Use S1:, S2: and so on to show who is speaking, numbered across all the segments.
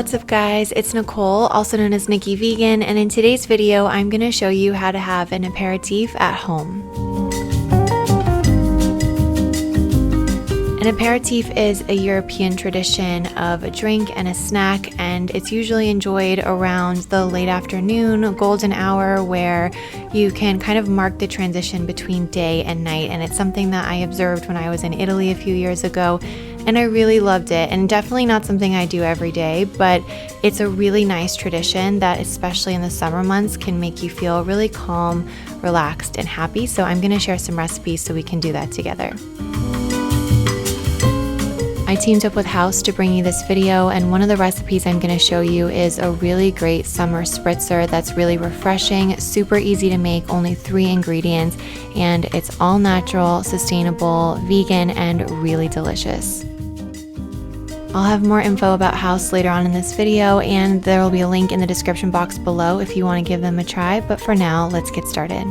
S1: What's up guys, it's Nicole, also known as Nikki Vegan, and in today's video I'm going to show you how to have an aperitif at home. An aperitif is a European tradition of a drink and a snack, and it's usually enjoyed around the late afternoon, golden hour, where you can kind of mark the transition between day and night. And it's something that I observed when I was in Italy a few years ago, and I really loved it. And definitely not something I do every day, but it's a really nice tradition that, especially in the summer months, can make you feel really calm, relaxed, and happy. So I'm going to share some recipes so we can do that together. I teamed up with House to bring you this video, and one of the recipes I'm going to show you is a really great summer spritzer that's really refreshing, super easy to make, only 3 ingredients, and it's all natural, sustainable, vegan, and really delicious. I'll have more info about House later on in this video, and there will be a link in the description box below if you want to give them a try, but for now, let's get started.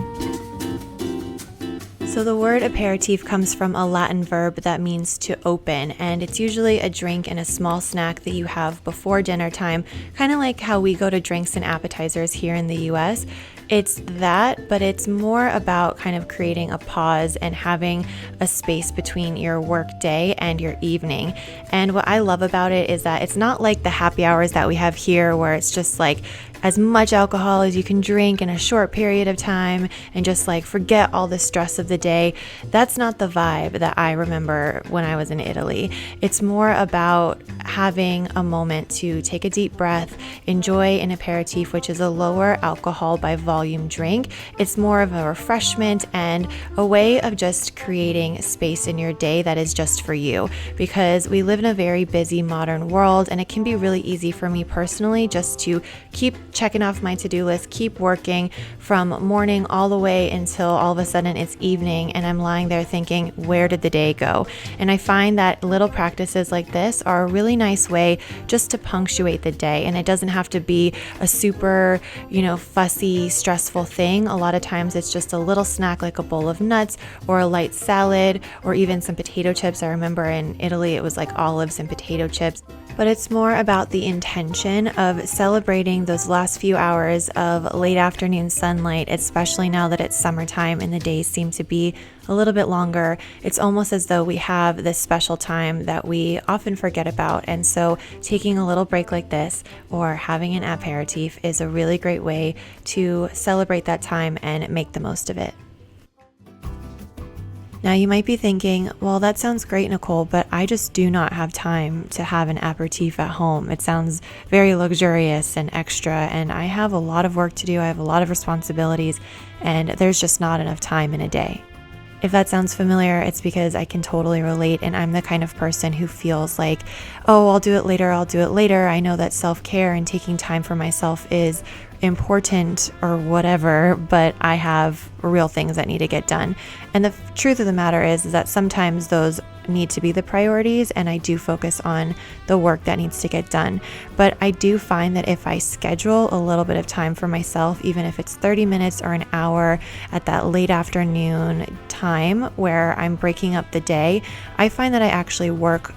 S1: So the word aperitif comes from a Latin verb that means to open, and it's usually a drink and a small snack that you have before dinner time, kind of like how we go to drinks and appetizers here in the US. It's that, but it's more about kind of creating a pause and having a space between your work day and your evening. And what I love about it is that it's not like the happy hours that we have here, where it's just like as much alcohol as you can drink in a short period of time and just like forget all the stress of the day. That's not the vibe that I remember when I was in Italy. It's more about having a moment to take a deep breath, enjoy an aperitif, which is a lower alcohol by volume drink. It's more of a refreshment and a way of just creating space in your day that is just for you, because we live in a very busy modern world, and it can be really easy for me personally just to keep checking off my to-do list, keep working from morning all the way until all of a sudden it's evening and I'm lying there thinking, where did the day go? And I find that little practices like this are a really nice way just to punctuate the day, and it doesn't have to be a super, fussy, stressful thing. A lot of times it's just a little snack like a bowl of nuts or a light salad or even some potato chips. I remember in Italy it was like olives and potato chips. But it's more about the intention of celebrating those last few hours of late afternoon sunlight, especially now that it's summertime and the days seem to be a little bit longer. It's almost as though we have this special time that we often forget about. And so taking a little break like this or having an aperitif is a really great way to celebrate that time and make the most of it. Now you might be thinking, well, that sounds great, Nicole, but I just do not have time to have an aperitif at home. It sounds very luxurious and extra, and I have a lot of work to do. I have a lot of responsibilities, and there's just not enough time in a day. If that sounds familiar, it's because I can totally relate, and I'm the kind of person who feels like, oh, I'll do it later. I know that self-care and taking time for myself is important or whatever, but I have real things that need to get done. And the truth of the matter is that sometimes those need to be the priorities, and I do focus on the work that needs to get done. But I do find that if I schedule a little bit of time for myself, even if it's 30 minutes or an hour at that late afternoon time where I'm breaking up the day, I find that I actually work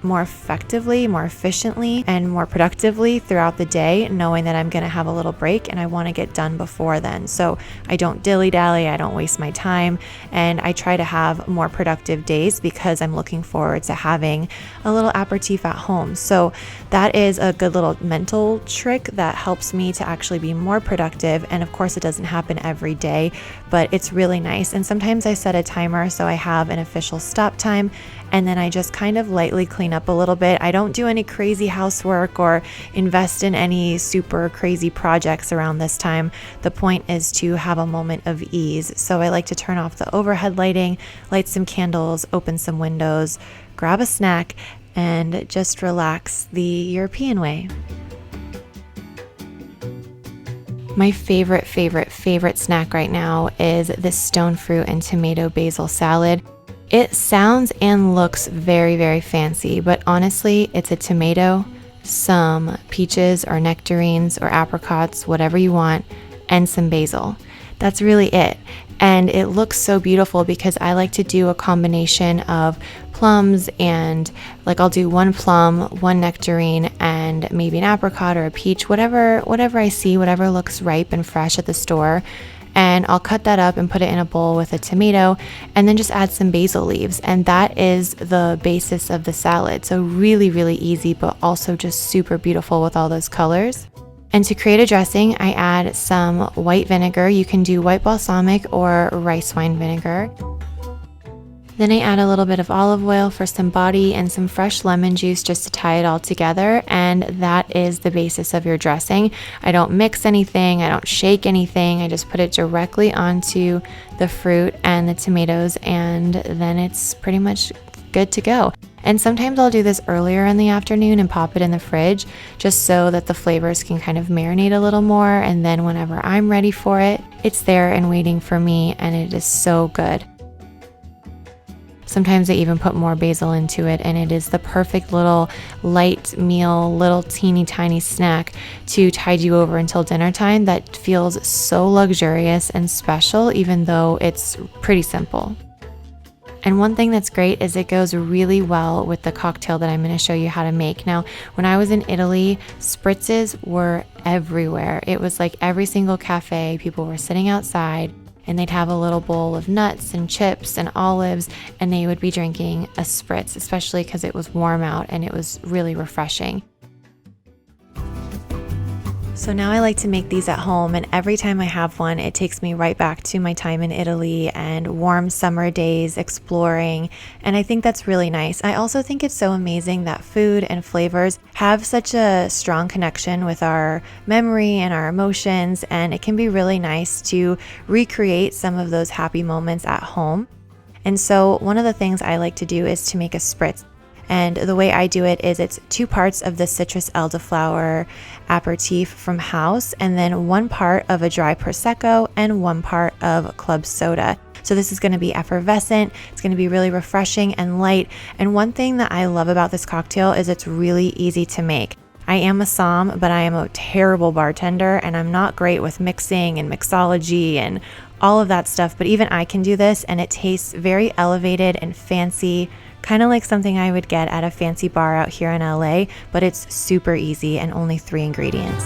S1: more effectively, more efficiently, and more productively throughout the day, knowing that I'm going to have a little break and I want to get done before then. So I don't dilly-dally, I don't waste my time, and I try to have more productive days because I'm looking forward to having a little aperitif at home. So that is a good little mental trick that helps me to actually be more productive. And of course, it doesn't happen every day, but it's really nice. And sometimes I set a timer so I have an official stop time, and then I just kind of lightly clean up a little bit. I don't do any crazy housework or invest in any super crazy projects around this time. The point is to have a moment of ease. So I like to turn off the overhead lighting, light some candles, open some windows, grab a snack, and just relax the European way. My favorite snack right now is this stone fruit and tomato basil salad. It sounds and looks very, very fancy, but honestly, it's a tomato, some peaches or nectarines or apricots, whatever you want, and some basil. That's really it. And it looks so beautiful because I like to do a combination of plums, and like I'll do one plum, one nectarine, and maybe an apricot or a peach, whatever I see, whatever looks ripe and fresh at the store. And I'll cut that up and put it in a bowl with a tomato, and then just add some basil leaves. And that is the basis of the salad. So really, really easy, but also just super beautiful with all those colors. And to create a dressing, I add some white vinegar. You can do white balsamic or rice wine vinegar. Then I add a little bit of olive oil for some body and some fresh lemon juice just to tie it all together, and that is the basis of your dressing. I don't mix anything, I don't shake anything, I just put it directly onto the fruit and the tomatoes, and then it's pretty much good to go. And sometimes I'll do this earlier in the afternoon and pop it in the fridge just so that the flavors can kind of marinate a little more, and then whenever I'm ready for it, it's there and waiting for me, and it is so good. Sometimes I even put more basil into it, and it is the perfect little light meal, little teeny tiny snack to tide you over until dinner time that feels so luxurious and special, even though it's pretty simple. And one thing that's great is it goes really well with the cocktail that I'm going to show you how to make. Now, when I was in Italy, spritzes were everywhere. It was like every single cafe, people were sitting outside, and they'd have a little bowl of nuts and chips and olives, and they would be drinking a spritz, especially because it was warm out and it was really refreshing. So now I like to make these at home, and every time I have one, it takes me right back to my time in Italy and warm summer days exploring, and I think that's really nice. I also think it's so amazing that food and flavors have such a strong connection with our memory and our emotions, and it can be really nice to recreate some of those happy moments at home. And so one of the things I like to do is to make a spritz. And the way I do it is it's 2 parts of the citrus elderflower aperitif from house, and then 1 part of a dry Prosecco and 1 part of club soda. So this is going to be effervescent, it's going to be really refreshing and light. And one thing that I love about this cocktail is it's really easy to make. I am a somm, but I am a terrible bartender, and I'm not great with mixing and mixology and all of that stuff, but even I can do this, and it tastes very elevated and fancy, kind of like something I would get at a fancy bar out here in LA, but it's super easy and only 3 ingredients.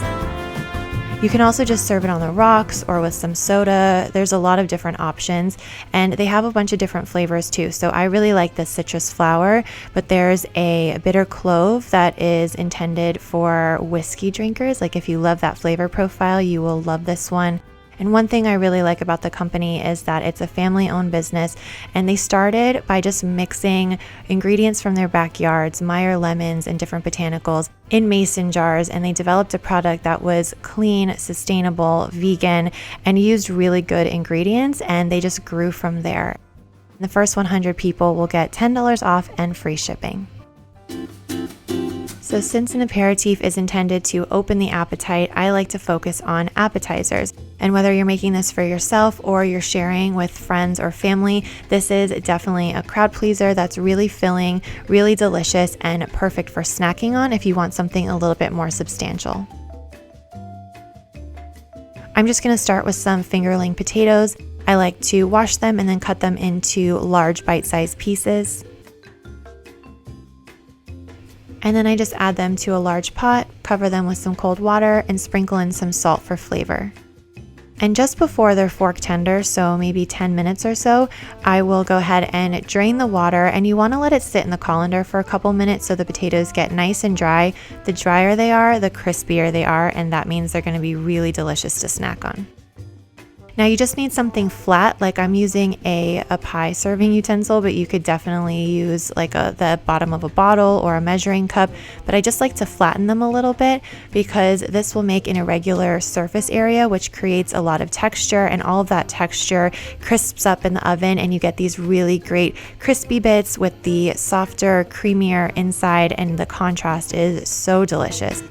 S1: You can also just serve it on the rocks or with some soda. There's a lot of different options, and they have a bunch of different flavors too. So I really like the citrus flower, but there's a bitter clove that is intended for whiskey drinkers. Like if you love that flavor profile, you will love this one. And one thing I really like about the company is that it's a family-owned business, and they started by just mixing ingredients from their backyards, Meyer lemons and different botanicals, in mason jars, and they developed a product that was clean, sustainable, vegan, and used really good ingredients, and they just grew from there. The first 100 people will get $10 off and free shipping. So since an aperitif is intended to open the appetite, I like to focus on appetizers. And whether you're making this for yourself or you're sharing with friends or family, this is definitely a crowd pleaser that's really filling, really delicious, and perfect for snacking on if you want something a little bit more substantial. I'm just going to start with some fingerling potatoes. I like to wash them and then cut them into large bite-sized pieces. And then I just add them to a large pot, cover them with some cold water, and sprinkle in some salt for flavor. And just before they're fork tender, so maybe 10 minutes or so, I will go ahead and drain the water, and you want to let it sit in the colander for a couple minutes so the potatoes get nice and dry. The drier they are, the crispier they are, and that means they're going to be really delicious to snack on. Now you just need something flat, like I'm using a pie serving utensil, but you could definitely use like the bottom of a bottle or a measuring cup, but I just like to flatten them a little bit because this will make an irregular surface area, which creates a lot of texture, and all of that texture crisps up in the oven, and you get these really great crispy bits with the softer, creamier inside, and the contrast is so delicious.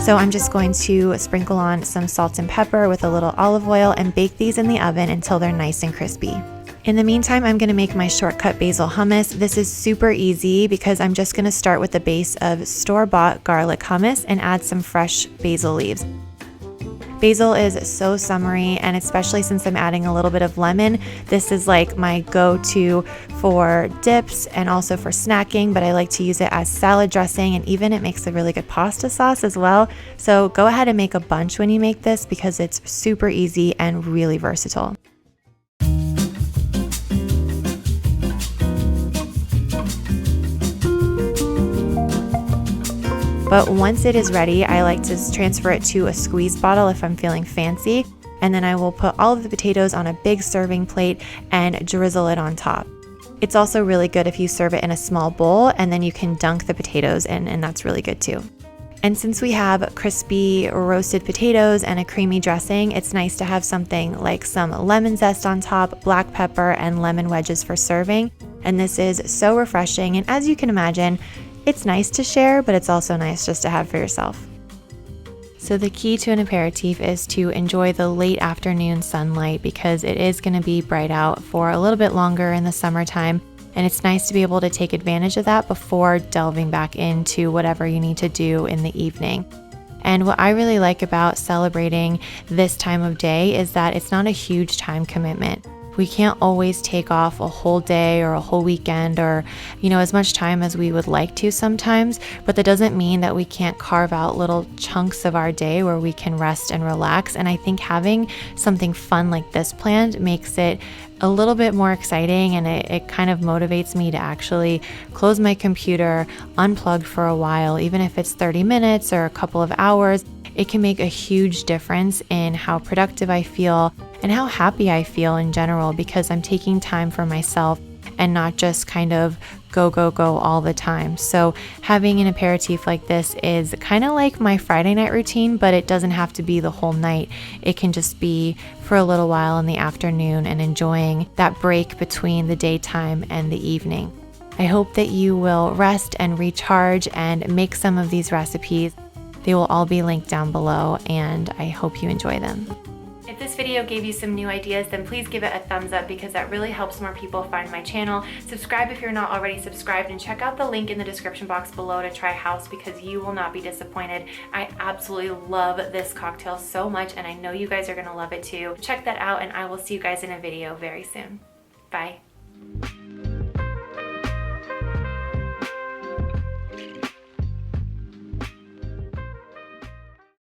S1: So I'm just going to sprinkle on some salt and pepper with a little olive oil and bake these in the oven until they're nice and crispy. In the meantime, I'm going to make my shortcut basil hummus. This is super easy because I'm just going to start with the base of store-bought garlic hummus and add some fresh basil leaves. Basil is so summery, and especially since I'm adding a little bit of lemon, this is like my go-to for dips and also for snacking, but I like to use it as salad dressing, and even it makes a really good pasta sauce as well. So go ahead and make a bunch when you make this because it's super easy and really versatile. But once it is ready, I like to transfer it to a squeeze bottle if I'm feeling fancy, and then I will put all of the potatoes on a big serving plate and drizzle it on top. It's also really good if you serve it in a small bowl, and then you can dunk the potatoes in, and that's really good too. And since we have crispy roasted potatoes and a creamy dressing, it's nice to have something like some lemon zest on top, black pepper, and lemon wedges for serving. And this is so refreshing, and as you can imagine, it's nice to share, but it's also nice just to have for yourself. So the key to an aperitif is to enjoy the late afternoon sunlight because it is going to be bright out for a little bit longer in the summertime, and it's nice to be able to take advantage of that before delving back into whatever you need to do in the evening. And what I really like about celebrating this time of day is that it's not a huge time commitment. We can't always take off a whole day or a whole weekend or, as much time as we would like to sometimes, but that doesn't mean that we can't carve out little chunks of our day where we can rest and relax. And I think having something fun like this planned makes it a little bit more exciting, and it kind of motivates me to actually close my computer, unplug for a while, even if it's 30 minutes or a couple of hours. It can make a huge difference in how productive I feel and how happy I feel in general because I'm taking time for myself and not just kind of go all the time. So having an aperitif like this is kind of like my Friday night routine, but it doesn't have to be the whole night. It can just be for a little while in the afternoon and enjoying that break between the daytime and the evening. I hope that you will rest and recharge and make some of these recipes. They will all be linked down below, and I hope you enjoy them. If this video gave you some new ideas, then please give it a thumbs up because that really helps more people find my channel. Subscribe if you're not already subscribed, and check out the link in the description box below to try House because you will not be disappointed. I absolutely love this cocktail so much, and I know you guys are gonna love it too. Check that out, and I will see you guys in a video very soon. Bye.